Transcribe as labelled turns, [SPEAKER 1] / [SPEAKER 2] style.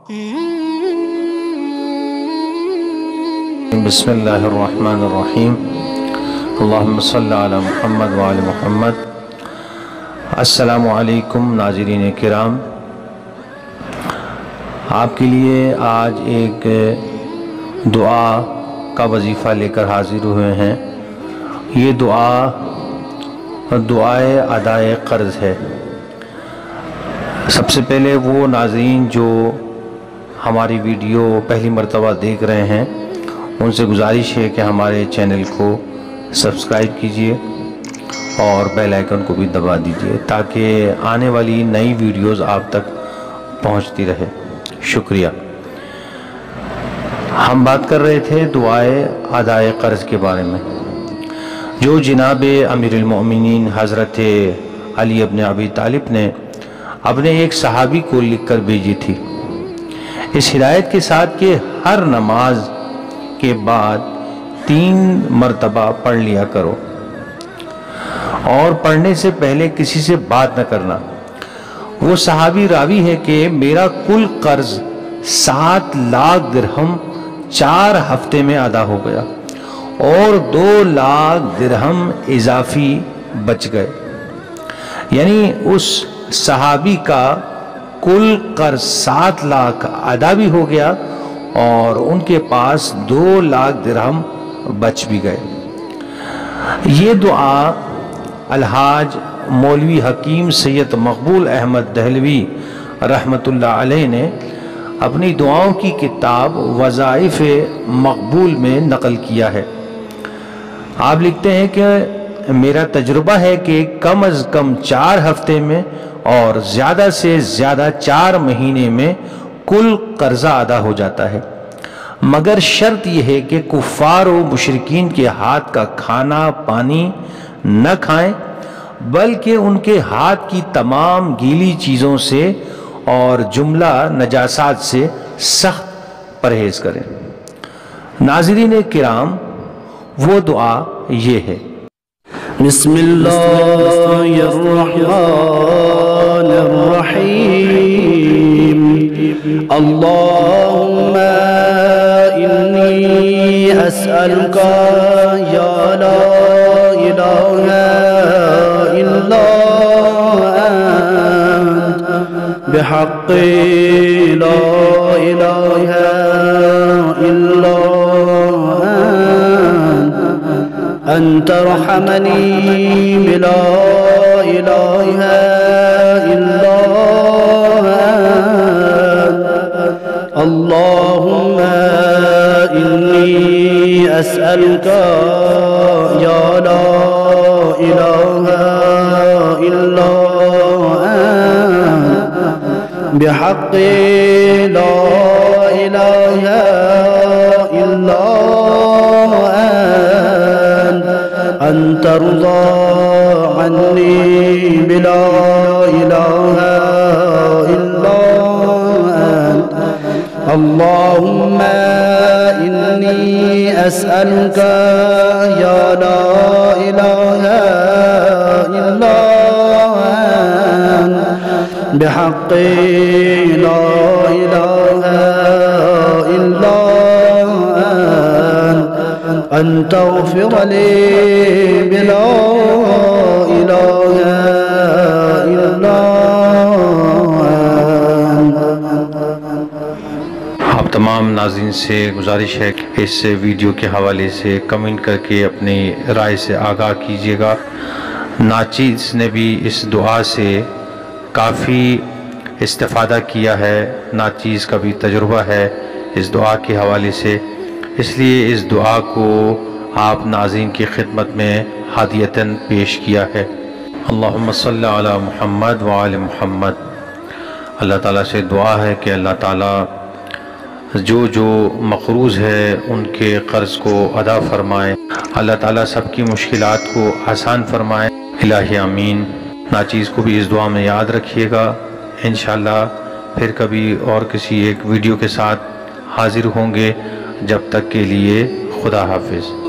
[SPEAKER 1] बिस्मिल्लाहिर्रहमानिर्रहीम। अल्लाहुम्मा सल्ली अला मुहम्मद व आले मुहम्मद। अस्सलामु अलैकुम नाज़रीन किराम, आपके लिए आज एक दुआ का वजीफ़ा लेकर हाजिर हुए हैं। ये दुआए अदाए क़र्ज़ है। सबसे पहले वो नाज़रीन जो हमारी वीडियो पहली मर्तबा देख रहे हैं, उनसे गुजारिश है कि हमारे चैनल को सब्सक्राइब कीजिए और बेल आइकन को भी दबा दीजिए ताकि आने वाली नई वीडियोस आप तक पहुंचती रहे। शुक्रिया। हम बात कर रहे थे दुआए अदाए क़र्ज़ के बारे में, जो जनाब अमीरुल मोमिनीन हज़रत अली इब्न अबी तालिब ने अपने एक सहाबी को लिखकर भेजी थी, इस हिदायत के साथ कि हर नमाज के बाद 3 मरतबा पढ़ लिया करो और पढ़ने से पहले किसी से बात न करना। वो सहाबी रावी है कि मेरा कुल कर्ज 7 लाख दिरहम 4 हफ्ते में अदा हो गया और 2 लाख दिरहम इजाफी बच गए। यानी उस सहाबी का कुल कर्ज 7 लाख अदा भी हो गया और उनके पास 2 लाख दिरहम बच भी गए। ये दुआ अलहाज मौलवी हकीम सैयद मकबूल अहमद दहलवी रहमतुल्लाह अलैह ने अपनी दुआओं की किताब वज़ाइफ़ मकबूल में नकल किया है। आप लिखते हैं कि मेरा तजुर्बा है कि कम अज़ कम 4 हफ्ते में और ज़्यादा से ज़्यादा 4 महीने में कुल कर्जा अदा हो जाता है, मगर शर्त यह है कि कुफ़ार व मुशरिकीन के हाथ का खाना पानी न खाएं, बल्कि उनके हाथ की तमाम गीली चीज़ों से और जुमला नजासात से सख्त परहेज करें। नाज़रीन किराम, वो दुआ ये है।
[SPEAKER 2] बिस्मिल्लाहिर्रहमानिर्रहीम। अल्लाहुम्मा इन्नी अस्अलुका या ला इलाहा इल्ला अंत बिहक़्क़ि ला इलाहा इल्ला अन तरहमनी बिला इलाहा इल्ला अल्लाहुम्मा इन्नी अस्अलुका या ला इलाहा इल्ला बिहक़्क़ि ला इलाहा इल्ला अन तर्ज़ा अन्नी बिला इलाहा इल्ला अल्लाहुम्मा इन्नी अस्अलुका या ला इलाहा इल्ला बिहक़्क़ि ला इलाहा इल्ला अन तग़फ़िर ली बिला इलाहा इल्ला।
[SPEAKER 1] आप तमाम नाज़रीन से गुजारिश है कि इस वीडियो के हवाले से कमेंट करके अपनी राय से आगाह कीजिएगा। नाचीज़ ने भी इस दुआ से काफ़ी इस्तिफ़ादा किया है, नाचीज़ का भी तजुर्बा है इस दुआ के हवाले से, इसलिए इस दुआ को आप नाज़रीन की खिदमत में हादियतन पेश किया है। अल्लाहुम्मा सल्ली अला मुहम्मद व आले मुहम्मद। अल्लाह ताला से दुआ है कि अल्लाह ताला जो मक़रूज़ है उनके क़र्ज़ को अदा फ़रमाए, अल्लाह ताला सबकी मुश्किलात को आसान फ़रमाए। इलाही आमीन। नाचीज़ को भी इस दुआ में याद रखिएगा। इंशाअल्लाह फिर कभी और किसी एक वीडियो के साथ हाज़िर होंगे। जब तक के लिए खुदा हाफिज़।